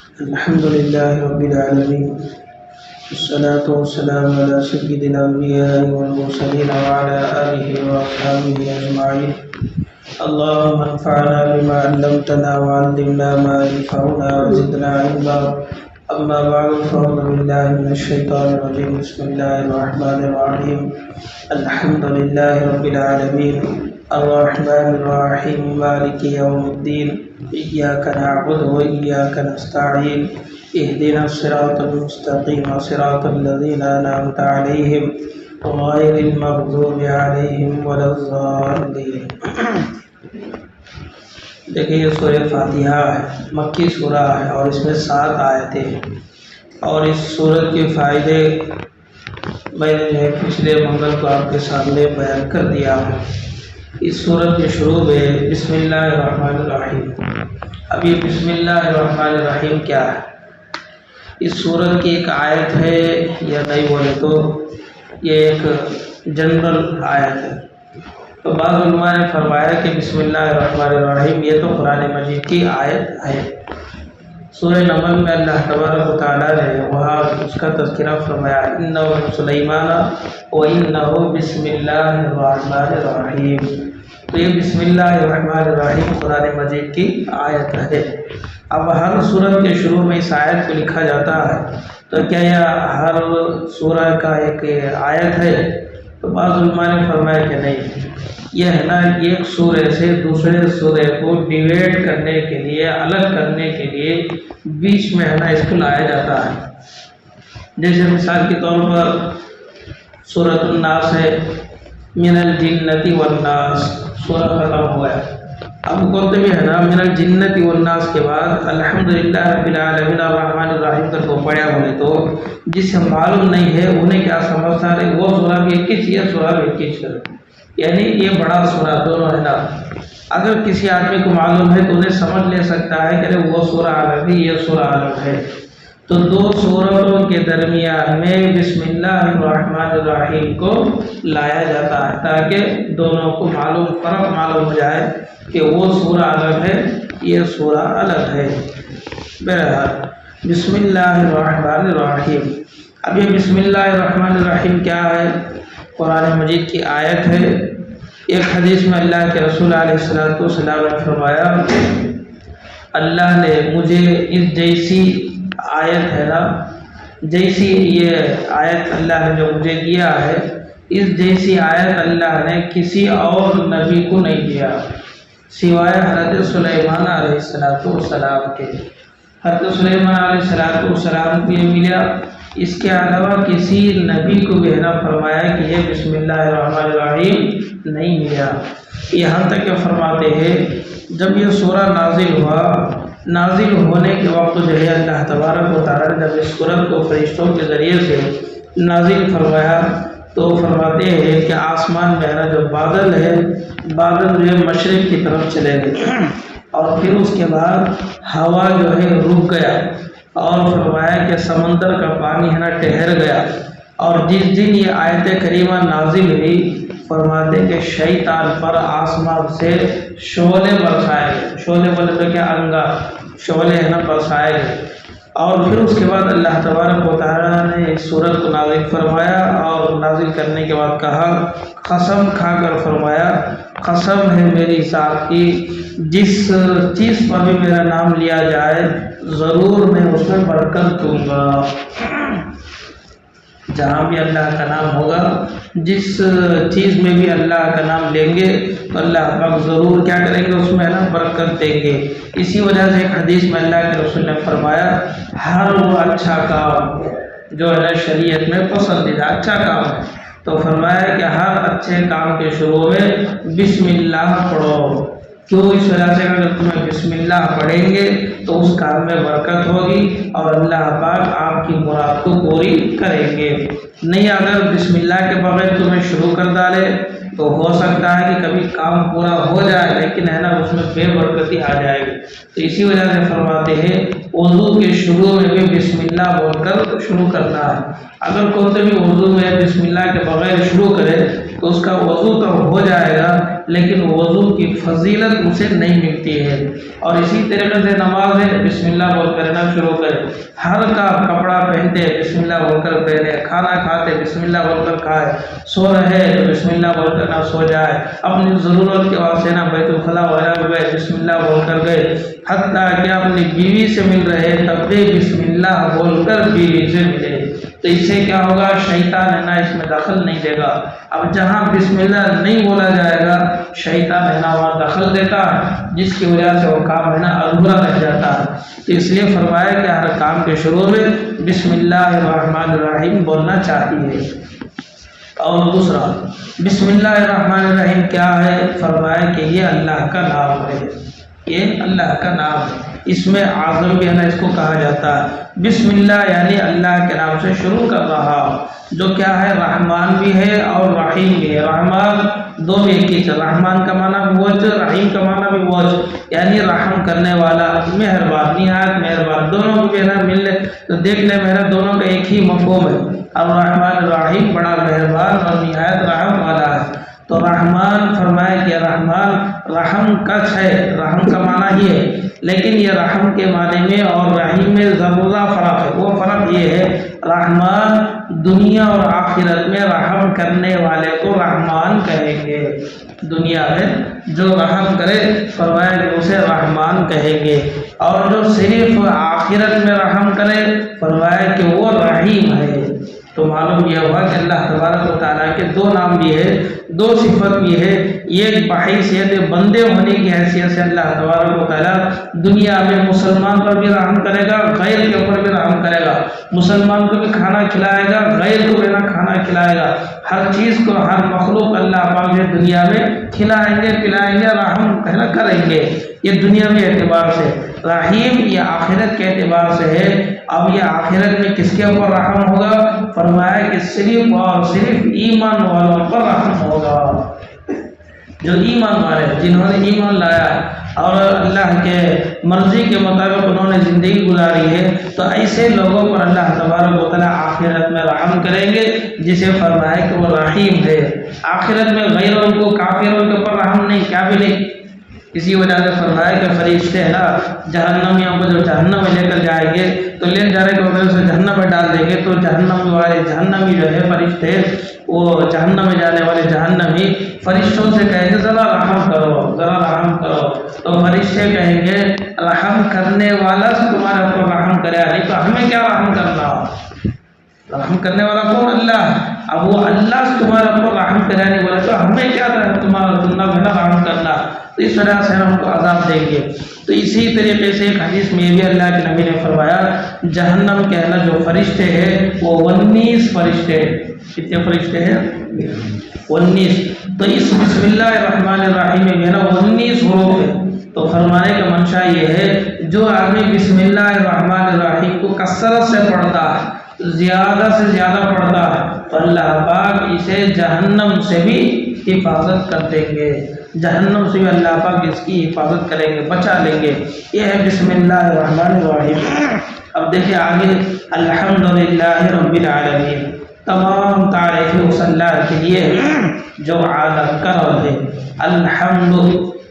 الحمد لله رب العالمين، والصلاة والسلام على سيد الأنبياء والمرسلين وعلى آله وأصحابه أجمعين. اللهم انفعنا بما علمتنا وعلمنا ما ينفعنا وزدنا علما. أما بعد، فأعوذ بالله من الشيطان الرجيم. بسم الله الرحمن الرحيم. الحمد لله رب العالمين، الرحمن الرحيم، مالك يوم الدين. إياك نعبد وإياك نستعين. اهدنا الصراط المستقيم، صراط الذين أنعمت عليهم غير المغضوب عليهم ولا الضالين. دیکھیں، یہ سورہ فاتحہ ہے، مکی سورہ ہے اور اس میں 7 آیتیں ہیں. اور اس سورت کے فائدے میں نے پچھلے منگل کو آپ کے سامنے بیان کر دیا ہے. اس سورت کے شروع میں بسم اللہ الرحمن الرحیم. اب یہ بسم اللہ الرحمن الرحیم کیا ہے؟ اس سورت کی ایک آیت ہے، یا نہیں بولے تو یہ ایک جنرل آیت ہے. تو بعض علماء نے فرمایا کہ بسم اللہ الرحمن الرحیم یہ تو قرآن مجید کی آیت ہے. سورہ نمل میں اللہ تبارک و تعالیٰ نے وہاں اس کا تذکرہ فرمایا، انہ سلیمان وانہ بسم اللہ الرحمن الرحیم. تو یہ بسم اللہ الرحمن الرحیم قرآن مجید کی آیت ہے. اب ہر سورت کے شروع میں اس آیت کو لکھا جاتا ہے، تو کیا یہ ہر سورہ کا ایک آیت ہے؟ تو بعض علماء نے فرمایا کہ نہیں، یہ ہے نا ایک سورہ سے دوسرے سورہ کو ڈیویڈ کرنے کے لیے، الگ کرنے کے لیے بیچ میں ہے نا اس کو لایا جاتا ہے. جیسے مثال کے طور پر سورۃ الناس ہے، من الجنۃ والناس، سورہ ختم ہوا ہے. اب کہتے بھی ہے نا من الجنۃ والناس کے بعد الحمدللہ رب العالمین الرحمن الرحیم تک کو پڑھا بولے تو جسے معلوم نہیں ہے انہیں کیا سمجھتا ہے وہ سورہ بھی ایک ہی چیز، سورہ بھی ایک ہی چیز، یعنی یہ بڑا سورہ دونوں ہے نا. اگر کسی آدمی کو معلوم ہے تو انہیں سمجھ لے سکتا ہے کہ وہ سورہ الگ ہے، یہ سورہ الگ ہے. تو دو سورتوں کے درمیان میں بسم اللہ الرحمن الرحیم کو لایا جاتا ہے تاکہ دونوں کو فرق معلوم ہو جائے کہ وہ سورہ الگ ہے، یہ سورہ الگ ہے. بہرحال بسم اللہ الرحمن الرحیم. اب یہ بسم اللہ الرحمن الرحیم کیا ہے؟ قرآن مجید کی آیت ہے. ایک حدیث میں اللہ کے رسول علیہ السلام نے فرمایا، اللہ نے مجھے اس جیسی آیت ہے نا، جیسی یہ آیت اللہ نے جو مجھے دیا ہے، اس جیسی آیت اللہ نے کسی اور نبی کو نہیں دیا سوائے حضرت سلیمان علیہ السلام کے. حضرت سلیمان علیہ السلام کو یہ ملا، اس کے علاوہ کسی نبی کو بھی نہ فرمایا کہ یہ بسم اللہ الرحمن الرحیم نہیں ملا. یہاں تک کہ فرماتے ہیں جب یہ سورہ نازل ہوا، نازل ہونے کے وقت جو ہے اللہ تبارک و تعالیٰ نے جب اس سورت کو فرشتوں کے ذریعے سے نازل فرمایا تو فرماتے ہیں کہ آسمان میں جو بادل ہے، بادل جو ہے مشرق کی طرف چلے گئے، اور پھر اس کے بعد ہوا جو ہے رک گیا، اور فرمایا کہ سمندر کا پانی ہے نا ٹھہر گیا. اور جس دن یہ آیت کریمہ نازل ہوئی فرماتے کہ شیطان پر آسمان سے شعلے برسائے گئے. شعلے بولے تو کیا؟ انگار، شعلے ہے نا برسائے گئے. اور پھر اس کے بعد اللہ تبارک و تعالیٰ نے اس سورت کو نازل فرمایا، اور نازل کرنے کے بعد کہا، قسم کھا کر فرمایا، قسم ہے میری ذات کی جس چیز پر بھی میرا نام لیا جائے ضرور میں اس میں برکت دوں گا. جہاں بھی اللہ کا نام ہوگا، جس چیز میں بھی اللہ کا نام لیں گے تو اللہ پاک ضرور کیا کریں گے؟ اس میں نا برکت دیں گے. اسی وجہ سے ایک حدیث میں اللہ کے رسول نے فرمایا، ہر وہ اچھا کام جو ہے نا شریعت میں پسندیدہ اچھا کام ہے، تو فرمایا کہ ہر اچھے کام کے شروع میں بسم اللہ پڑھو. کیوں؟ اس وجہ سے اگر تمہیں بسم اللہ پڑھیں گے تو اس کام میں برکت ہوگی اور اللہ پاک آپ کی مراد کو پوری کریں گے. نہیں اگر بسم اللہ کے بغیر تمہیں شروع کر ڈالے تو ہو سکتا ہے کہ کبھی کام پورا ہو جائے لیکن ہے نا اس میں بے برکتی آ جائے گی. تو اسی وجہ سے فرماتے ہیں وضو کے شروع میں بھی بسم اللہ بول کر شروع کرنا ہے. اگر کوئی بھی اردو میں بسم اللہ کے بغیر شروع کرے تو اس کا وضو تو ہو جائے گا لیکن وضو کی فضیلت اسے نہیں ملتی ہے۔ اور اسی طریقے سے نماز ہے بسم اللہ بول کر نہ شروع کرے، ہر کا کپڑا پہنتے بسم اللہ بول کر پہنے، کھانا کھاتے بسم اللہ بول کر کھائے، سو رہے تو بسم اللہ بول کر نہ سو جائے، اپنی ضرورت کے واسطے نہ بیت الخلاء وغیرہ میں بسم اللہ بول کر گئے، حتیٰ کہ اپنی بیوی سے مل رہے تب بھی بسم اللہ بول کر بیوی سے ملے، تو اس سے کیا ہوگا؟ شیطان ہے نا اس میں دخل نہیں دے گا۔ اب جہاں بسم اللہ نہیں بولا جائے گا شیطان ہے نا وہاں دخل دیتا ہے، جس کی وجہ سے وہ کام ہے نا ادھورا رہ جاتا ہے۔ تو اس لیے فرمایا کہ ہر کام کے شروع میں بسم اللہ الرحمن الرحیم بولنا چاہیے۔ اور دوسرا بسم اللہ الرحمن الرحیم کیا ہے؟ فرمایا کہ یہ اللہ کا نام ہے، یہ اللہ کا نام ہے، اس میں اعظم بھی ہے نا اس کو کہا جاتا ہے۔ بسم اللہ یعنی اللہ کے نام سے شروع کر رہا جو کیا ہے رحمان بھی ہے اور رحیم بھی ہے۔ رحمان دو بھی ایک ہی چیز، رحمان کا معنی بھی وجہ، رحیم کا معنی بھی وجہ، یعنی رحم کرنے والا، مہربان، نہایت مہربان، دونوں کو بھی ہے نا مل تو دیکھ لیں میرا دونوں کا ایک ہی مفہوم ہے۔ الرحمن الرحیم بڑا مہربان اور نہایت رحم والا ہے۔ تو رحمان فرمائے کہ رحمان رحم کچھ ہے، رحم کا معنی ہی ہے، لیکن یہ رحم کے معنی میں اور رحیم میں ضرورہ فرق ہے۔ وہ فرق یہ ہے رحمان دنیا اور آخرت میں رحم کرنے والے کو رحمان کہیں گے، دنیا میں جو رحم کرے فرمایا کہ اسے رحمان کہیں گے، اور جو صرف آخرت میں رحم کرے فرمایا کہ وہ رحیم ہے۔ تو معلوم یہ ہوا کہ اللہ تبارک و تعالیٰ کے دو نام بھی ہے، دو صفت بھی ہے۔ یہ بحیثیت بندے ہونے کی حیثیت سے اللہ تبارک و تعالیٰ دنیا میں مسلمان پر بھی رحم کرے گا، غیر کے اوپر بھی رحم کرے گا، مسلمان کو بھی کھانا کھلائے گا، غیر کو بھی کھانا کھلائے گا، ہر چیز کو ہر مخلوق اللہ پاک جو دنیا میں کھلائیں گے پلائیں گے، رحم کریں گے۔ یہ دنیا میں اعتبار سے، رحیم یہ آخرت کے اعتبار سے ہے۔ اب یہ آخرت میں کس کے اوپر رحم ہوگا؟ فرمایا کہ صرف اور صرف ایمان والوں پر رحم ہوگا، جو ایمان والے جنہوں نے ایمان لایا اور اللہ کے مرضی کے مطابق انہوں نے زندگی گزاری ہے، تو ایسے لوگوں پر اللہ تبارک و تعالیٰ آخرت میں رحم کریں گے، جسے فرمایا کہ وہ رحیم ہے۔ آخرت میں غیروں کو کافروں کے اوپر رحم نہیں، کیا بھی نہیں۔ اسی وجہ سے فرمایا کہ فرشتے ہیں نا جہنمیوں کو جو جہنم میں لے کر جائیں گے تو لے جانے کے وجہ سے جہنم میں ڈال دیں گے، تو جہنم والے جہنمی جو ہے فرشتے وہ جہنم میں جانے والے جہنمی فرشتوں سے کہیں گے ذرا رحم کرو، ذرا رحم کرو، تو فرشتے کہیں گے رحم کرنے والا تمہارے اوپر رحم کرے، نہیں تو ہمیں کیا رحم کرنا، رحم کرنے والا کون؟ اللہ۔ اب وہ اللہ تمہارے اوپر رحم کرے نہیں بولے تو ہمیں کیا تمہارا رحم کرنا، تو اس وجہ سے ہم کو عذاب دیں گے۔ تو اسی طریقے سے ایک حدیث میں بھی اللہ کے نبی نے فرمایا جہنم کے نا جو فرشتے ہیں وہ 19 فرشتے، کتنے فرشتے ہیں؟ 19۔ تو اس بسم اللہ الرحمن الرحیم میں نا 19 حروف ہے۔ تو فرمانے کا منشا یہ ہے جو آدمی بسم اللہ الرحمن الرحیم کو کثرت سے پڑھتا ہے، زیادہ سے زیادہ پڑھتا ہے، تو اللہ پاک اسے جہنم سے بھی حفاظت کر دیں گے، جہنم سے بھی اللہ پاک اس کی حفاظت کریں گے، بچا لیں گے۔ یہ ہے بسم اللہ الرحمن الرحیم۔ اب دیکھیں آگے الحمدللہ رب العالمین، تمام تعریفیں اس اللہ کے لیے جو عالم کا رب ہے۔ الحمد،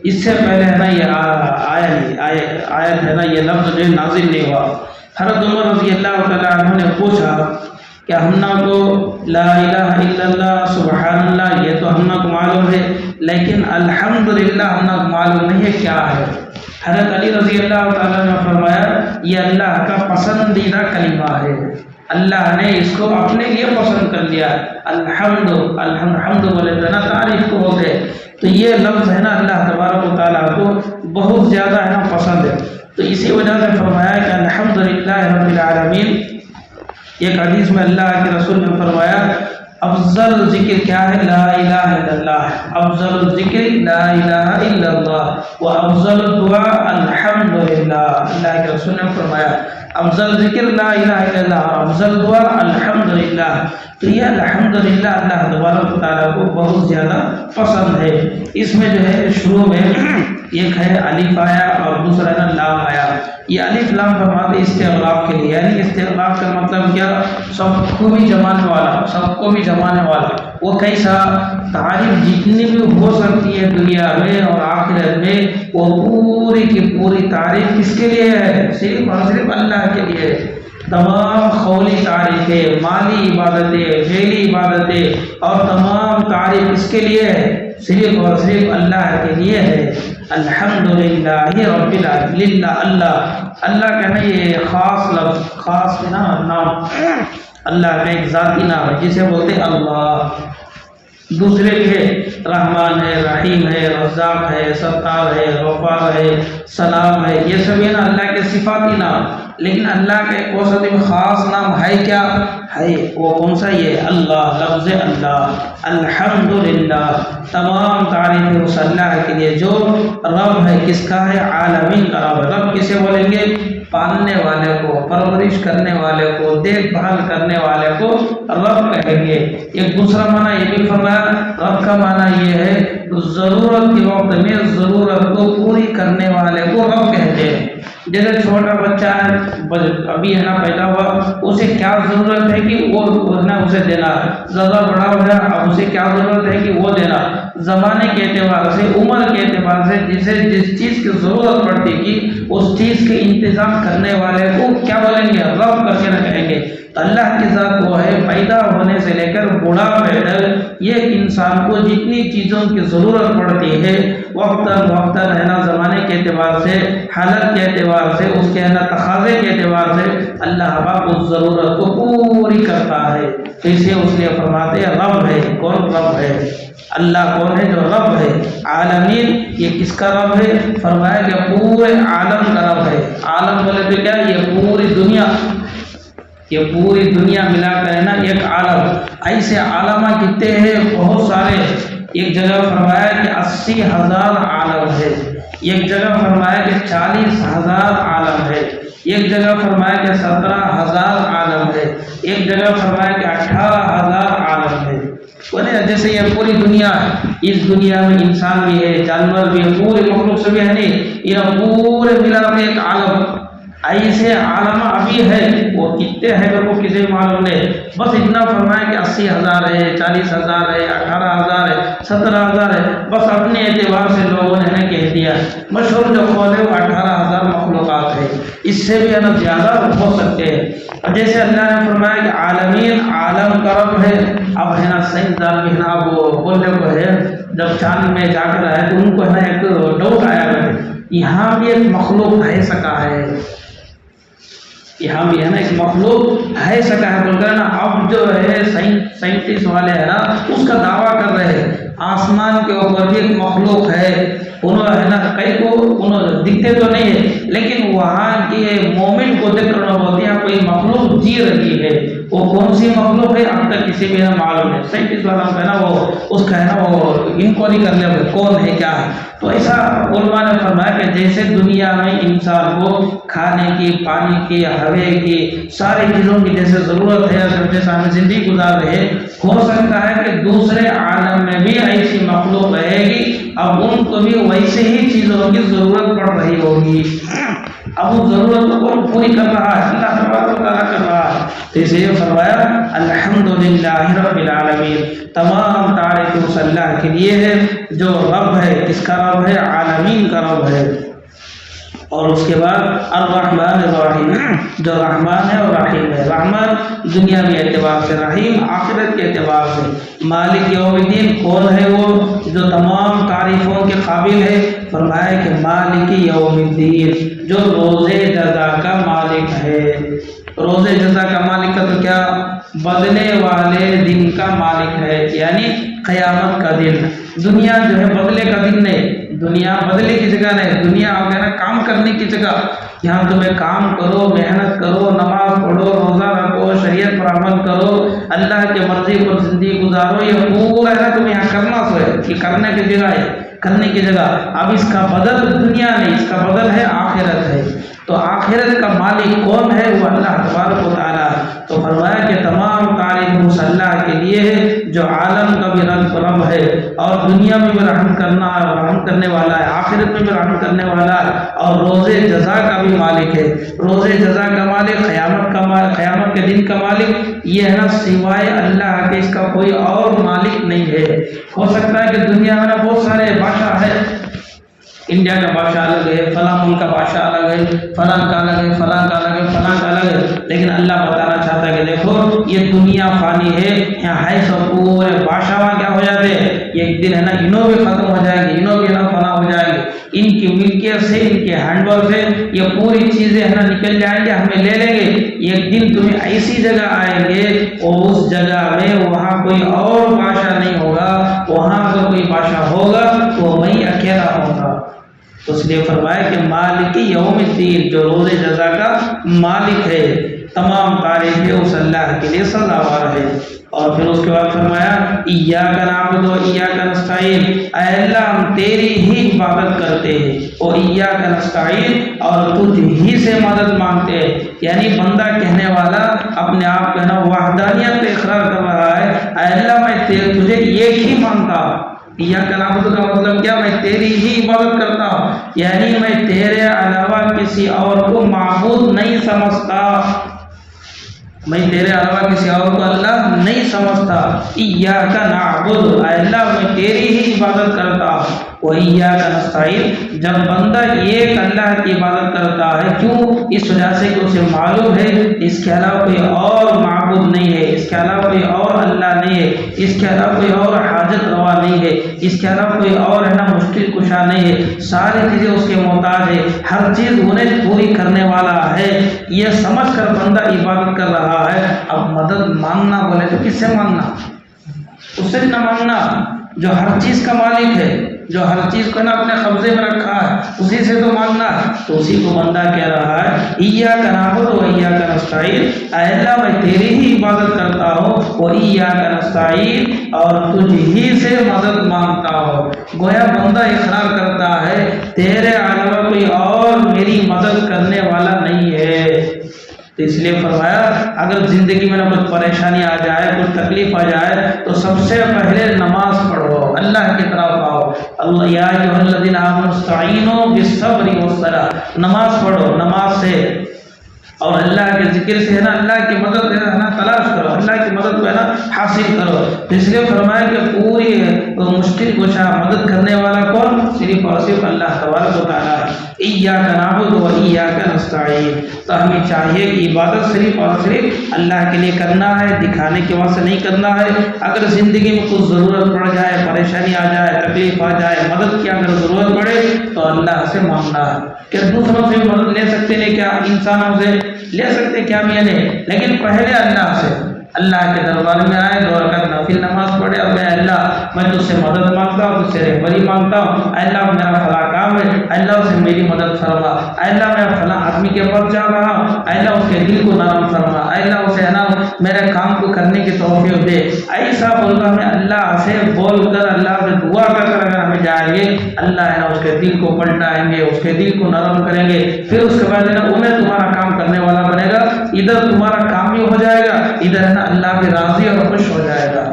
اس سے پہلے ہے نا یہ آیت ہے نا یہ لفظ جو نازل نہیں ہوا۔ حضرت عمر رضی اللہ تعالیٰ عنہ نے پوچھا کہ ہم کو لا الہ الا اللہ سبحان اللہ یہ تو ہم کو معلوم ہے، لیکن الحمدللہ ہم کو معلوم نہیں ہے کیا ہے۔ حضرت علی رضی اللہ تعالیٰ نے فرمایا یہ اللہ کا پسندیدہ کلمہ ہے، اللہ نے اس کو اپنے لیے پسند کر لیا۔ الحمد بولے تو نا تعریف کو بولتے، تو یہ لفظ ہے نا اللہ تبارک و تعالیٰ کو بہت زیادہ ہے نا پسند ہے، تو اسی وجہ سے فرمایا کہ الحمدللہ رب العالمین۔ ایک حدیث میں اللہ کے رسول نے فرمایا افضل ذکر کیا ہے؟ لا الہ الا اللہ، افضل الذکر لا الہ الا اللہ و افضل الدعاء الحمدللہ۔ اللہ کے رسول نے فرمایا افضل ذکر لا الہ الا اللہ، افضل دعا الحمدللہ۔ تو یہ الحمدللہ اللہ تبارک و تعالیٰ کو بہت زیادہ پسند ہے۔ اس میں جو ہے شروع میں ایک ہے الف آیا اور دوسرا ہے نا لام آیا۔ یہ الف لام فرماتے استغراق کے لیے، یعنی استغراق کا مطلب کیا؟ سب کو بھی جمانے والا، سب کو بھی جمانے والا، وہ کیسا تعریف جتنی بھی ہو سکتی ہے دنیا میں اور آخرت میں وہ پوری کی پوری تعریف کس کے لیے ہے؟ صرف اور صرف اللہ کے لیے ہے۔ تمام قولی تعریفیں، مالی عبادتیں، فعلی عبادتیں اور تمام تعریف اس کے لیے ہے؟ صرف اور صرف اللہ کے لیے ہے۔ الحمدللہ رب العالمین، اللہ کا نہیں، یہ خاص لفظ، خاص نام، اللہ کا ایک ذاتی نام ہے جسے بولتے اللہ۔ دوسرے بھی ہے، رحمان ہے، رحیم ہے، رزاق ہے، ستار ہے، غفار ہے، سلام ہے، یہ سب ہے نا اللہ کے صفاتی نام۔ لیکن اللہ کا ایک وسط خاص نام ہے کیا ہے؟ وہ کون سا؟ یہ اللہ، لفظ اللہ۔ الحمدللہ، تمام تعریف اس اللہ کے لیے جو رب ہے۔ کس کا ہے؟ عالمین کا رب۔ رب کسے بولیں گے؟ پالنے والے کو، پرورش کرنے والے کو، دیکھ بھال کرنے والے کو رب کہیں گے۔ ایک دوسرا معنی یہ بھی فرمایا، رب کا معنی یہ ہے ضرورت کے وقت میں ضرورت کو پوری کرنے والے کو رب کہتے ہیں۔ جیسے چھوٹا بچہ ہے، ابھی ہے نا پیدا ہوا، اسے کیا ضرورت ہے کہ وہ نا اسے دینا، زیادہ بڑا ہو گیا اب اسے کیا ضرورت ہے کہ وہ دینا۔ زمانے کے اعتبار سے، عمر کے اعتبار سے جسے جس چیز کی ضرورت پڑتی کہ اس چیز کے انتظام کرنے والے کو کیا بولیں گے؟ رب کر کے نہ کہیں گے۔ اللہ کی ذات وہ ہے پیدا ہونے سے لے کر بوڑھا پیدل یہ انسان کو جتنی چیزوں کی ضرورت پڑتی ہے وقتاً ہے نا زمانے کے اعتبار سے، حالت کے اعتبار سے، اس کے ہے نا تقاضے کے اعتبار سے اللہ پاک اس ضرورت کو پوری کرتا ہے۔ تو اسے اس لیے فرماتے ہیں رب ہے۔ کون رب ہے؟ اللہ کون ہے؟ جو رب ہے۔ عالمین، یہ کس کا رب ہے؟ فرمایا کہ پورے عالم کا رب ہے۔ عالم بولے تو کیا؟ یہ پوری دنیا، یہ پوری دنیا ملا کر ہے نا ایک عالم۔ ایسے عالمہ کتنے ہیں؟ بہت سارے۔ ایک جگہ فرمایا کہ 80,000 عالم ہے، ایک جگہ فرمایا کہ 40,000 عالم ہے، ایک جگہ فرمایا کہ 17,000 عالم ہے، ایک جگہ فرمایا کہ 18,000 عالم ہے۔ جیسے یہ پوری دنیا ہے، اس دنیا میں انسان بھی ہے، جانور بھی ہے، پورے مخلوق سے بھی ہے نہیں، یہ پورے ملا کے ایک عالم۔ ایسے عالم ابھی ہے، وہ کتنے ہیں اگر وہ کسی معلوم نہیں، بس اتنا فرمایا کہ 80,000 ہے، 40,000 ہے، 18,000 ہے، 17,000 ہے، بس اپنے اعتبار سے لوگوں نے کہہ دیا۔ مشہور جو قول ہے وہ 18,000 مخلوقات ہے، اس سے بھی زیادہ ہو سکتے ہیں۔ جیسے اللہ نے فرمایا کہ عالمین، عالم کا رب ہے۔ اب ہے نا سائنسدان بھی نا وہ بولنے کو ہے، جب چاند میں جا کر آئے تو ان کو ہے نا ایک ڈاؤٹ آیا ہے، یہاں بھی ایک مخلوق ہے سکا ہے، یہاں بھی ہے نا ایک مخلوق ہے سکا ہے بول کر نا۔ اب جو ہے سائنٹسٹ والے ہیں نا اس کا دعویٰ کر رہے ہیں آسمان کے اوپر بھی ایک مخلوق ہے۔ انہوں ہے نا کئی کو انہوں دکھتے تو نہیں ہے لیکن وہاں کے مومنٹ کو دیکھ کر بولتے ہیں کوئی مخلوق جی رہی ہے۔ وہ کون سی مخلوق ہے اب تک کسی بھی نہ معلوم ہے۔ سائنٹسٹ والا ہے نا وہ اس کا ہے نا وہ انکوائری کر لیا کون ہے کیا ہے۔ تو ایسا علماء نے فرمایا کہ جیسے دنیا میں انسان کو کھانے کی، پانی کی، ہوے کی، ساری چیزوں کی جیسے ضرورت ہے، جیسے ہم زندگی گزار رہے ہیں، ہو سکتا ہے کہ دوسرے عالم میں بھی ایسی مخلوق رہے گی، اب ان کو بھی ویسے ہی چیزوں کی ضرورت پڑ رہی ہوگی۔ اب اس ضرورت کو پوری کر رہا ہے اللہ تبارک و تعالیٰ کر رہا ہے۔ تو اسے یہ فرمایا الحمدللہ رب العالمین، تمام تعریف اس اللہ کے لیے ہے جو رب ہے۔ کس کا رب ہے؟ عالمین کا رب ہے۔ اور اس کے بعد الرحمن الرحیم، جو رحمان ہے اور رحیم ہے۔ رحمان دنیا کے اعتبار سے، رحیم آخرت کے اعتبار سے۔ مالک یوم الدین کون ہے؟ وہ جو تمام تعریفوں کے قابل ہے۔ فرمایا کہ مالک یوم الدین، جو روز جزا کا مالک ہے۔ روز جزا کا مالک کا تو کیا؟ بدلے والے دن کا مالک ہے، یعنی قیامت کا دن۔ دنیا جو ہے بدلے کا دن نہیں، دنیا بدلے کی جگہ نہیں، دنیا وغیرہ کام کرنے کی جگہ۔ یہاں تمہیں کام کرو، محنت کرو، نماز پڑھو، روزہ رکھو، شریعت پر عمل کرو، اللہ کے مرضی پر زندگی گزارو، یہ پورا ہے نا تمہیں یہاں کرنا سو ہے، یہ کرنے کی جگہ ہے، کرنے کی جگہ۔ اب اس کا بدل دنیا نہیں، اس کا بدل ہے آخرت ہے۔ تو آخرت کا مالک کون ہے؟ وہ اللہ تبارک و تعالیٰ۔ تو فرمایا کہ تمام مالک اس اللہ کے لیے ہے جو عالم کا بھی رب ہے اور دنیا میں بھی رحم کرنے والا ہے، آخرت میں بھی رحم کرنے والا ہے اور روز جزا کا بھی مالک ہے۔ روز جزا کا مالک، قیامت کے دن کا مالک یہ ہے نا سوائے اللہ کے اس کا کوئی اور مالک نہیں ہے۔ ہو سکتا ہے کہ دنیا میں نا بہت سارے بادشاہ ہیں، انڈیا کا بادشاہ الگ ہے، فلاں ملک کا بادشاہ الگ ہے، فلاں کا الگ ہے، فلاں کا الگ ہے، فلاں کا الگ ہے، لیکن اللہ بتانا چاہتا ہے کہ دیکھو یہ دنیا فانی ہے، یہاں ہے سب پورے بادشاہ وہاں کیا ہو جاتے ہیں، یہ ایک دن ہے نا انہوں بھی ختم ہو جائے گی، انہوں بھی نا فنا ہو جائے گی، ان کی ملکیت سے، ان کے ہینڈل سے یہ پوری چیزیں ہے نا نکل جائیں گے، ہمیں لے لیں گے۔ ایک دن تمہیں ایسی جگہ آئیں گے اور اس جگہ میں وہاں کوئی اور بادشاہ نہیں ہوگا، وہاں اگر کوئی بادشاہ ہوگا تو میں اکیلا ہوگا۔ تو اس لیے فرمایا کہ مالک یوم الدین، جو روز جزا کا مالک ہے، تمام تعریفیں اس اللہ کے لیے سزاوار ہے۔ اور پھر اس کے بعد فرمایا ایاک نعبد و ایاک نستعین، اے اللہ ہم تیری ہی عبادت کرتے ہیں، اور ایاک نستعین اور تجھ ہی سے مدد مانگتے ہیں۔ یعنی بندہ کہنے والا اپنے آپ کو نا وحدانیت پہ اقرار کر رہا ہے، اے اللہ میں تجھے ایک ہی مانتا ہوں۔ ایاک نعبد کا مطلب کیا، میں تیری ہی عبادت کرتا ہوں، یعنی میں تیرے علاوہ کسی اور کو معبود نہیں سمجھتا، میں تیرے علاوہ کسی اور کو اللہ نہیں سمجھتا۔ ایاک نعبد، اے اللہ میں تیری ہی عبادت کرتا ہوں، وَإِيَّاكَ نَسْتَعِينُ، جب بندہ ایک اللہ کی عبادت کرتا ہے، کیوں؟ اس وجہ سے کہ اسے معلوم ہے اس کے علاوہ کوئی اور معبود نہیں ہے، اس کے علاوہ کوئی اور اللہ نہیں ہے، اس کے علاوہ کوئی اور حاجت روا نہیں ہے، اس کے علاوہ کوئی اور ہے نا مشکل کشا نہیں ہے، ساری چیزیں اس کے محتاج ہے، ہر چیز انہیں پوری کرنے والا ہے، یہ سمجھ کر بندہ عبادت کر رہا ہے۔ اب مدد مانگنا بولے تو کس سے مانگنا؟ اس سے نہ مانگنا جو ہر چیز کا مالک ہے، جو ہر چیز کو نا اپنے قبضے میں رکھا ہے، اسی سے تو مانگنا ہے۔ تو اسی کو بندہ کہہ رہا ہے ایاک نعبد و ایاک نستعین، اے اللہ میں تیری ہی عبادت کرتا ہوں، و ایاک نستعین اور تجھ ہی سے مدد مانگتا ہوں۔ گویا بندہ اقرار کرتا ہے تیرے علاوہ کوئی اور میری مدد کرنے والا نہیں ہے۔ تو اس لیے فرمایا اگر زندگی میں نہ کچھ پریشانی آ جائے، کچھ تکلیف آ جائے تو سب سے پہلے نماز پڑھو، اللہ کی طرف آؤ۔ اللہ یا ایھا الذین آمنوا استعینوا بالصبر والصلاۃ، نماز پڑھو، نماز سے اور اللہ کے ذکر سے ہے نا اللہ کی مدد ہے نا تلاش کرو، اللہ کی مدد کو ہے نا حاصل کرو۔ اس لیے فرمایا کہ پوری مشکل کشا مدد کرنے والا کون؟ صرف اور صرف اللہ تبارک و تعالیٰ ہے۔ ایاک نعبد و ایاک نستعین، تو ہمیں چاہیے کہ عبادت صرف اور صرف اللہ کے لیے کرنا ہے، دکھانے کے واسطے نہیں کرنا ہے۔ اگر زندگی میں کچھ ضرورت پڑ جائے، پریشانی آ جائے، تکلیف آ جائے، مدد کی اگر ضرورت پڑے تو اللہ سے مانگنا ہے۔ کہ دوسروں سے مدد لے سکتے ہیں کیا؟ انسانوں سے لے سکتے کیا میں نے، لیکن پہلے اللہ سے، اللہ کے دربار میں آئے، 2 رکعت نافل نماز پڑھے، اب میں اللہ میں تجھ سے مدد مانگتا ہوں، تجھ سے رہبری مانگتا ہوں، اے اللہ میرا فلاں کام ہے، اے اللہ اسے میری مدد فرما، اے اللہ میں فلاں آدمی کے پاس جا رہا ہوں، اے اللہ اس کے دل کو نرم فرما، اے اللہ اسے نا میرے کام کو کرنے کی توفیق دے۔ ایسا بول کر ہمیں اللہ سے بول کر اللہ سے دعا کر کر اگر ہمیں جائیں گے، اللہ ہے نا اس کے دل کو پلٹائیں گے، اس کے دل کو نرم کریں گے، پھر اس کے بعد ہے نا انہیں تمہارا کام کرنے والا بنے گا، ادھر تمہارا کام بھی ہو جائے گا، ادھر ہے نا اللہ بھی راضی اور خوش ہو جائے گا۔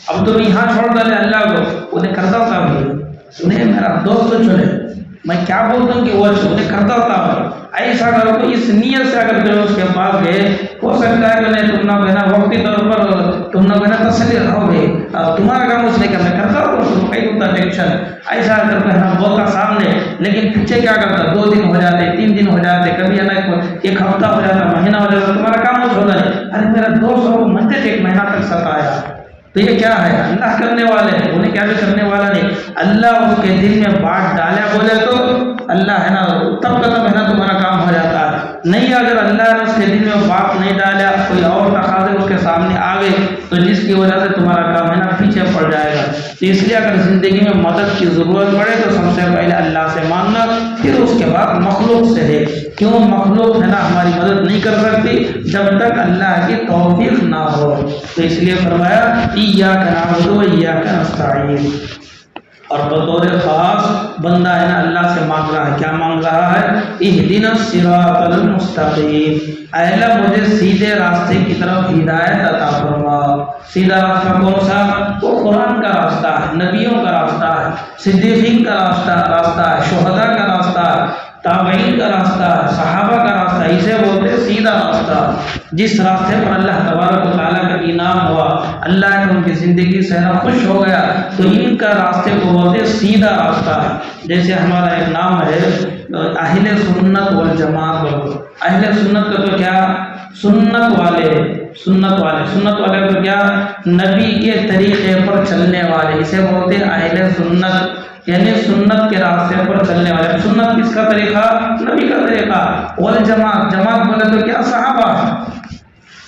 اب تم یہاں چھوڑ ڈالے اللہ کو، انہیں کرتا تھا بھی، انہیں میرا دوست چنے، میں کیا بولتا ہوں کہ وہ انہیں کرتا تھا، ایسا کرو کہ اس نیت سے اگر تم اس کے پاس گئے، ہو سکتا ہے کہ تم نہ کہنا وقتی طور پر تم نہ کہنا تسلی رہو گے، تمہارا کام اس نے کہ میں کرتا ہوں، کئی ہوتا ٹینشن ایسا کر کے ہم بولتا سامنے، لیکن پیچھے کیا کرتا، 2 دن ہو جاتے، 3 دن ہو جاتے، کبھی ہے نا 1 ہفتہ ہو جاتا، مہینہ ہو جاتا، تمہارا کام اس ہو جائے، ارے میرا دوست ہو منتے 1 مہینہ تک ستایا، تو یہ کیا ہے؟ اللہ کرنے والے ہیں، انہیں کیا بھی کرنے والا نہیں، اللہ اس کے دل میں بات ڈالے بولے تو اللہ ہے نا تب قدم ہے نا تمہارا کام ہو جاتا ہے، نہیں اگر اللہ نے اس کے دل میں بات نہیں ڈالا، کوئی اور تقاضے اس کے سامنے آ گئے تو جس کی وجہ سے تمہارا کام ہے نا پیچھے پڑ جائے گا۔ تو اس لیے اگر زندگی میں مدد کی ضرورت پڑے تو سب سے پہلے اللہ سے مانگنا، پھر اس کے بعد مخلوق سے ہے، کیوں؟ مخلوق ہے نا ہماری مدد نہیں کر سکتی جب تک اللہ کی توفیق نہ ہو، تو اس لیے فرمایا ایاک نعبد و ایاک نستعین۔ اور بطور خاص بندہ ہے نا اللہ سے مانگ رہا ہے، کیا مانگ رہا ہے؟ اہدنا الصراط المستقیم، اے اللہ مجھے سیدھے راستے کی طرف ہدایت عطا فرما۔ سیدھا راستہ کون سا؟ وہ قرآن کا راستہ ہے، نبیوں کا راستہ ہے، صدیقین کا راستہ ہے، شہداء کا راستہ ہے، تابعین کا راستہ ہے، صحابہ کا راستہ ہے، اسے بولتے ہیں سیدھا راستہ۔ جس راستے پر اللہ تبارک و تعالیٰ کا انعام ہوا، اللہ نے ان کی زندگی سے خوش ہو گیا، تو ان کا راستے کو بولتے ہیں سیدھا راستہ ہے۔ جیسے ہمارا ایک نام ہے اہل سنت والجماعت، اہل سنت کا تو کیا؟ سنت والے تو کیا؟ نبی کے طریقے پر چلنے والے، اسے بولتے ہیں اہل سنت، یعنی سنت کے راستے پر چلنے والے۔ سنت کس کا طریقہ؟ نبی کا طریقہ۔ والجماعت، جماعت بولے تو کیا؟ صحابہ،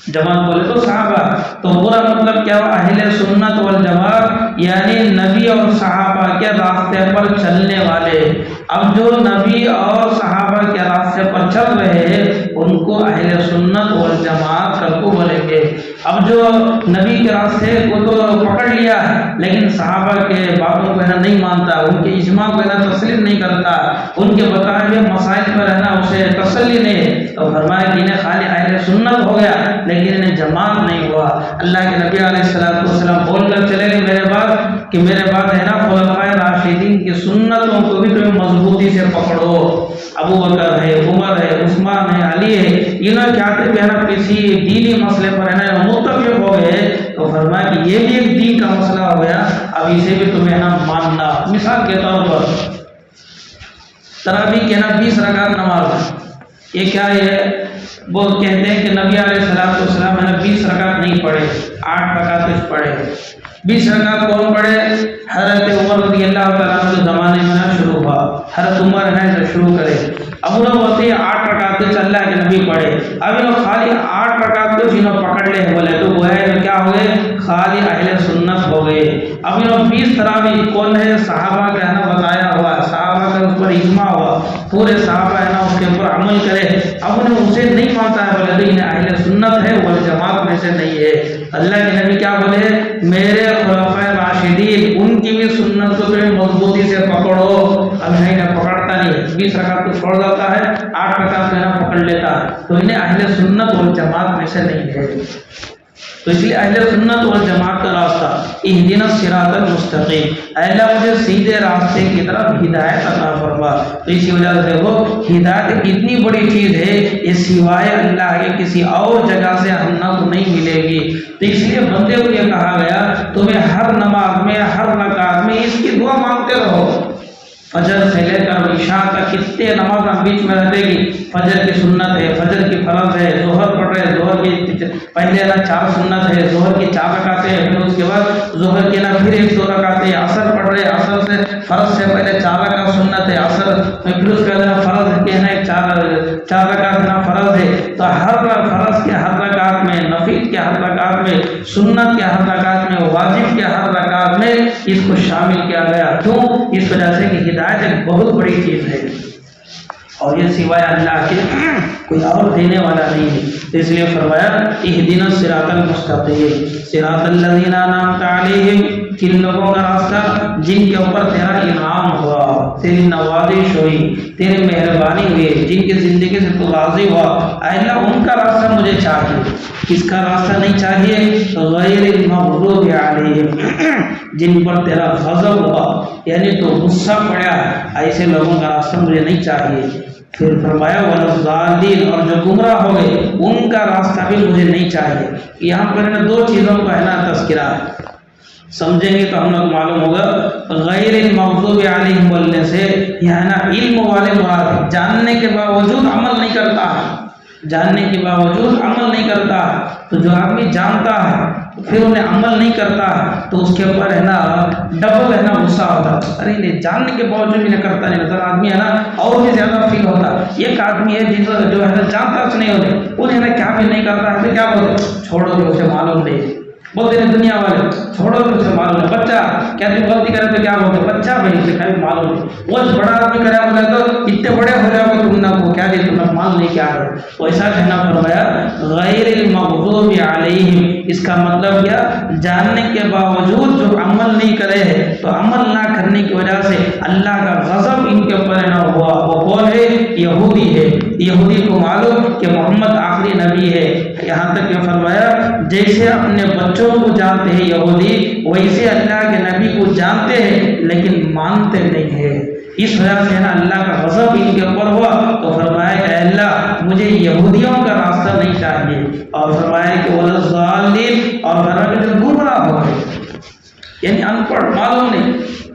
جماعت بولے تو صحابہ۔ تو پورا مطلب کیا ہوا؟ اہل سنت والجماعت یعنی نبی اور صحابہ کے راستے پر چلنے والے۔ اب جو نبی اور صحابہ کے راستے پر چل رہے ہیں ان کو اہل سنت والجماعت کر کو بولیں گے۔ اب جو نبی کے راستے کو تو پکڑ لیا لیکن صحابہ کے باتوں کو نہیں مانتا، ان کے اجماع کو تسلیم نہیں کرتا، ان کے بتائے ہوئے مسائل پر اسے تسلی نہیں، تو فرمایا کہ انہیں خالی اہل سنت ہو گیا لیکن انہیں جماعت نہیں ہوا۔ اللہ کے نبی علیہ السلام بول کر چلے گئے میرے بعد ہے نا خلفائے راشدین کی سنتوں کو بھی تمہیں مضبوطی سے پکڑو۔ ابو بکر ہے، عمر ہے، عثمان ہے، علی ہے، انہوں کیا کہ کسی دینی مسئلے پر متفق ہو گئے، تو فرمایا کہ یہ بھی ایک دین کا مسئلہ ہو گیا، اب اسے بھی تمہیں ماننا۔ مثال کے طور پر تراویح کے 20 رکعت نماز، یہ کیا ہے؟ وہ کہتے ہیں کہ نبی علیہ السلام 20 رکعت نہیں پڑھے، 8 رکعت پڑھے۔ 20 رکعت کون پڑھے؟ حضرت عمر رضی اللہ تعالیٰ عنہ کے زمانے میں شروع ہوا، حضرت عمر جو شروع کرے، اب انہوں بولتے ہیں 8 رکعت اللہ کے نبی پڑھے۔ اب انہوں خالی 8 رکعت کو جنہوں پکڑ لے بولے تو وہ ہے کیا ہو گئے؟ خالی اہل سنت ہو گئے۔ اب انہوں 20 تراویح کون ہے؟ صحابہ کا بتایا ہوا، صحابہ کا اس پر اجماع ہوا، پورے صحابہ اس کے اوپر عمل کرے، اب انہیں اسے نہیں مانتا ہے بولے تو انہیں اہل سنت ہے وہ جماعت میں سے نہیں ہے۔ اللہ کے نبی کیا بولے؟ میرے خلفائے راشدین ان کی بھی سنت کو تمہیں مضبوطی سے پکڑو۔ اب نہیں پکڑتا نہیں، 20 رکعت کو چھوڑ جاتا ہے، 8 رکعت پکڑ لیتا ہے، تو انہیں اہل سنت والجماعت میں سے نہیں ہے۔ تو اس لیے اہل سنت والجماعت کا راستہ اہدنا الصراط المستقیم، اے اللہ مجھے سیدھے راستے کی طرف ہدایت عطا فرما۔ تو اسی وجہ سے وہ ہدایت اتنی بڑی چیز ہے، یہ سوائے اللہ کے کسی اور جگہ سے ہم کو نہیں ملے گی۔ تو اس لیے بندے کو یہ کہا گیا تمہیں ہر نماز میں، ہر رکعت میں اس کی دعا مانگتے رہو۔ فجر سے لے کر عشاء تک کتنے نماز بیچ میں رہتے گی، فجر کی سنت ہے، فجر کی فرض ہے، ظہر پڑھ رہے، ظہر کی پہلے 4 سنت ہے، ظہر کی 4 رکعتیں ہیں، پھر اس کے بعد ظہر کی پھر 1-2 رکعتیں، عصر پڑھ رہے، عصر سے فرض سے پہلے 4 رکعت سنت ہے، عصر پھر اس کے بعد فرض کے 4 رکعت فرض ہے۔ تو ہر فرض کے ہر رکعت میں، نفل کے ہر رکعت میں، سنت کے ہر رکعت میں، واجب کے ہر رکعت میں اس کو شامل کیا گیا۔ کیوں؟ اس وجہ سے کہ ہدایت ایک بہت بڑی چیز ہے اور یہ سوائے اللہ کے کوئی اور دینے والا نہیں ہے۔ اس لیے فرمایا اہدنا الصراط المستقیم صراط الذین انعمت علیہم، کن لوگوں کا راستہ جن کے اوپر تیرا انعام ہوا، تیری نوازش ہوئی، تیری مہربانی ہوئی، جن کی زندگی سے تو راضی ہوا، اے اللہ ان کا راستہ مجھے چاہیے۔ کس کا راستہ نہیں چاہیے؟ غیر المغضوب علیہم، جن پر تیرا غضب ہوا یعنی تو غصہ پڑا، ایسے لوگوں کا راستہ مجھے نہیں چاہیے۔ پھر فرمایا والضالین، اور جو گمراہ ہو گئے ان کا راستہ بھی مجھے نہیں چاہیے۔ یہاں پر 2 چیزوں کا تذکرہ ہے، سمجھیں گے تو ہم لوگ معلوم ہوگا۔ غیر المغضوب علیہم بولنے سے یہاں علم والے مراد، جاننے کے باوجود عمل نہیں کرتا ہے، جاننے کے باوجود عمل نہیں کرتا ہے۔ تو جو آدمی جانتا ہے پھر انہیں عمل نہیں کرتا تو اس کے اوپر ڈبل غصہ ہوتا، ارے نہیں جاننے کے باوجود بھی کرتا نہیں، نظر آدمی اور بھی زیادہ فیل ہوتا۔ ایک آدمی ہے جو جانتا اس نہیں ہوتے انہیں کیا بھی نہیں کرتا ہے تو کیا بولتے چھوڑو گے، اسے معلوم نہیں۔ بولتے ہیں دنیا والے چھوڑو تجھے معلوم ہے، بچہ کیا تم غلطی کرے تو کیا بولتے بچہ بھائی دکھائی معلوم ہے، وہ بڑا آدمی کرا بولا تو اتنے بڑے ہو جاؤ تم نہ کو کیا دے تم نہ مان نہیں کیا ہے، تو ایسا کہنا فرمایا غیر المغضوب علیہم، اس کا مطلب کیا جاننے کے باوجود جو عمل نہیں کرے ہیں تو عمل نہ کرنے کی وجہ سے اللہ کا غضب ان کے اوپر نہ ہوا، وہ کون ہے؟ یہودی ہے۔ یہودی کو معلوم کہ محمد آخری نبی ہے، یہاں تک کہ فرمایا جیسے اپنے بچوں کو جانتے ہیں یہودی ویسے اللہ کے نبی کو جانتے ہیں لیکن مانتے نہیں ہیں، اس وجہ سے نا اللہ کا غضب ان کے اوپر ہوا، تو فرمایا کہ اے اللہ مجھے یہودیوں کا راستہ نہیں چاہیے، اور فرمایا کہ وَلَا الضَّالِّينَ، اور فرمایا کہ جو گمراہ ہو گئے یعنی ان پڑھ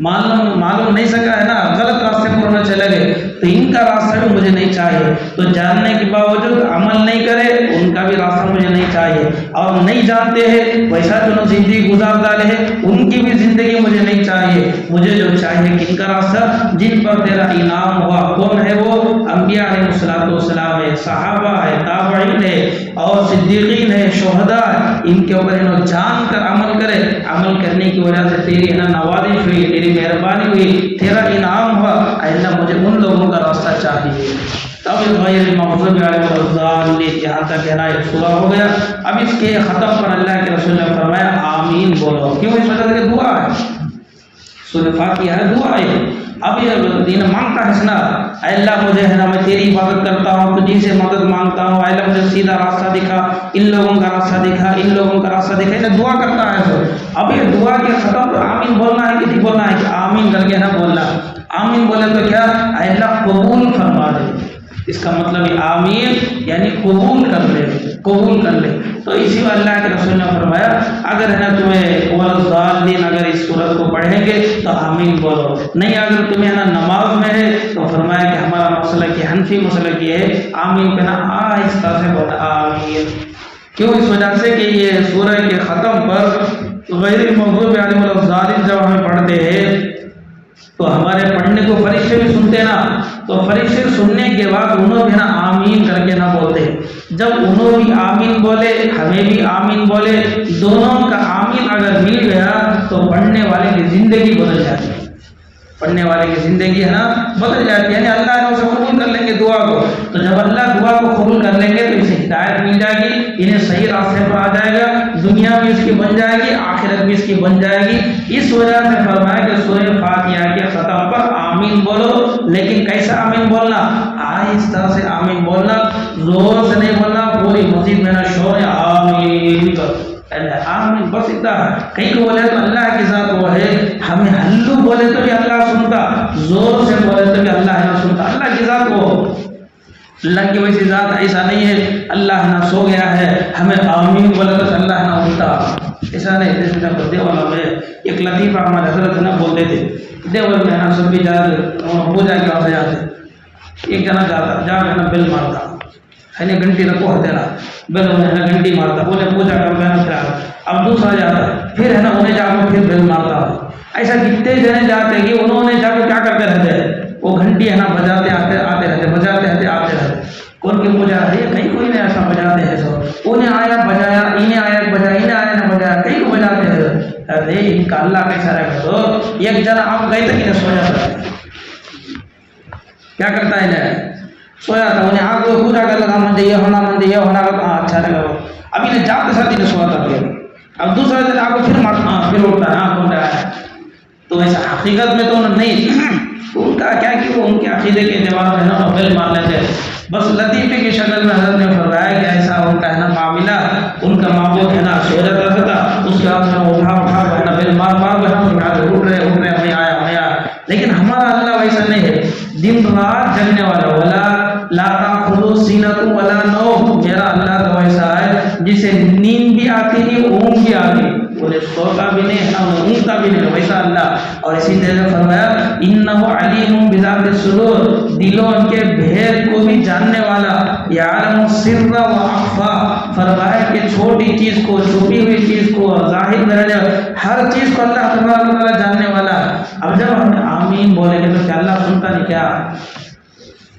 معلوم نہیں سکا ہے نا، غلط راستے پر نہ چلے گئے، تو ان کا راستہ بھی مجھے نہیں چاہیے، تو جاننے کے باوجود عمل نہیں کرے ان کا بھی راستہ مجھے نہیں چاہیے، اور نہیں جانتے ہیں ویسا جو زندگی گزار ڈالے ہیں ان کی بھی زندگی مجھے نہیں چاہیے، مجھے جو چاہیے کن کا راستہ جن پر تیرا انعام ہوا، کون ہے وہ؟ انبیاء علیہ السلام ہے، صحابہ ہے، تابعین ہے، اور صدیقین ہے، شہداء ہے، ان کے اوپر انہوں جان کر عمل کرے، عمل کرنے کی وجہ سے تیری نوازش ہوئی، تیری مہربانی ہوئی، تیرا انعام ہوا، اللہ مجھے ان لوگوں کا راستہ چاہیے۔ اب غیر المغضوب علیہم ولا الضالین یہاں تک کہنا ایک سورہ ہو گیا۔ اب اس کے ختم پر اللہ کے رسول نے فرمایا آمین بولو، کیوں؟ اس وجہ سے دعا ہے، سورہ فاتحہ ہے، دعا ہے۔ اب یہ دین مانگتا ہے نا، اے اللہ مجھے ہے نا میں تیری عبادت کرتا ہوں تو جن سے مدد مانگتا ہوں، اے اللہ مجھے سیدھا راستہ دکھا، ان لوگوں کا راستہ دکھا، ان لوگوں کا راستہ دکھا، انہیں دعا کرتا ہے تو اب یہ دعا کے ختم پر آمین بولنا ہے کہ نہیں بولنا ہے؟ کہ آمین کر کے نہ بولنا، آمین بولے تو کیا اے اللہ قبول فرما دے، اس کا مطلب آمین یعنی قبول کر لے، قبول کر لے۔ تو اسی میں اللہ کے رسول نے فرمایا اگر ہے نا تمہیں والضالین اگر اس سورت کو پڑھیں گے تو آمین بولو، نہیں اگر تمہیں نا نماز میں ہے تو فرمایا کہ ہمارا مسئلہ کہ حنفی مسئلہ یہ ہے آمین کہنا آہستہ سے بولنا آمین، کیوں؟ اس وجہ سے کہ یہ سورہ کے ختم پر غیر المغضوب علیہم ولا الضالین جب ہمیں پڑھتے ہیں تو ہمارے پڑھنے کو فرشتے بھی سنتے نا، تو فرشتے سننے کے بعد انہوں بھی نا آمین کر کے نہ بولتے، جب انہوں بھی آمین بولے ہمیں بھی آمین بولے، دونوں کا آمین اگر مل گیا تو پڑھنے والے کی زندگی بدل جاتی ہے، پڑھنے والے کی زندگی ہے نا بدل جاتی ہے، یعنی اللہ نے اسے قبول کر لیں گے دعا کو، تو جب اللہ دعا کو قبول کر لیں گے تو اسے ہدایت مل جائے گی، انہیں صحیح راستے پر آ جائے گا، دنیا بھی اس کی بن جائے گی، آخرت بھی اس کی بن جائے گی۔ اس وجہ سے فرمایا کہ سورہ فاتحہ کے ختم پر آمین بولو، لیکن کیسا آمین بولنا؟ آہستہ سے آمین بولنا، زور سے نہیں بولنا، پوری مسجد میں نہ شور آمین آمین بس اتنا ہے۔ کہیں کو بولے تو اللہ کی ذات وہ ہے، ہمیں ہلو بولے تو بھی اللہ سنتا، زور سے بولے تو بھی اللہ نہ سنتا، اللہ کی ذات وہ، اللہ کی ویسی ذات ایسا نہیں ہے اللہ نہ سو گیا ہے ہمیں آمین بولے تو اللہ نہ اٹھتا، ایسا نہیں۔ جیسے جب دیوال میں ایک لطیفہ ہمارے حضرت نہ بولتے تھے، دیوال میں نا سب بھی جاتے پوجا کے وہاں سے جاتے، ایک جنا جاتا جا کے نا بیل مارتا ہے نا، گھنٹی رکھو ہے تیرا بیل انہیں نا گھنٹی مارتا، بولے پوجا کر میں نا پھر اب دوسرا جاتا پھر ہے نا انہیں جا کے پھر بیل مارتا، ایسا کتنے جنے جاتے کہ انہوں نے جا کے کیا کرتے رہتے ہیں، وہ گھنٹی ہے نا بجاتے آتے رہتے، بجاتے رہتے آتے رہتے، کون کی پوجا ہے کہیں کوئی نہیں ایسا بجاتے ہیں سب، انہیں آیا بجایا، انہیں آیا بجایا، انہیں آیا نہ بجایا، کہیں کو بجاتے ہیں، ارے ان کا اللہ کیسا رہے گا؟ تو ایک جنا آپ گئے تھے کہ سو جاتا ہے، کیا کرتا ہے انہیں سویا تھا، انہیں آگ پوجا کر لگا مندے یہ ہونا اچھا لگا، اب انہیں جاتے ساتھ انہیں سوتا پھر، اب دوسرا دن آپ کو پھر مارتا پھر اٹھتا ہے کون رہا ہے، تو ایسا حقیقت میں تو نہیں، ان کا کیا کہ وہ ان کے عقیدے کے جواب میں نا بیل مار لیتے، بس لطیفے کی شکل میں حضرت نے فرمایا کہ ایسا ان کا ہے نا معاملہ، ان کا معبود ہے نا سو جاتا تھا، اس کے بعد میں اٹھا ہے نا بیل مار اٹھ رہے ہمیں آیا، لیکن ہمارا اللہ ویسا نہیں ہے، دن رات جگنے والا، ولا لا تاخذو سینۃ ولا نوم، میرا اللہ تو ویسا ہے جسے نیند بھی آتی ہے اونگ بھی آتی ہے، بولے سوتا بھی نہیں ہے اونگتا بھی نہیں، ویسا اللہ۔ اور اسی طرح فرمایا انہ علیم بذات الصدور، دلوں کے بھید کو بھی جاننے والا، یعلم السر و اخفا، فرمایا کہ چھوٹی چیز کو، چھپی ہوئی چیز کو، ظاہر میں رہنے ہر چیز کو اللہ تبارک و تعالیٰ جاننے والا۔ اب جب ہم آمین بولیں گے تو کیا اللہ سنتا نہیں کیا؟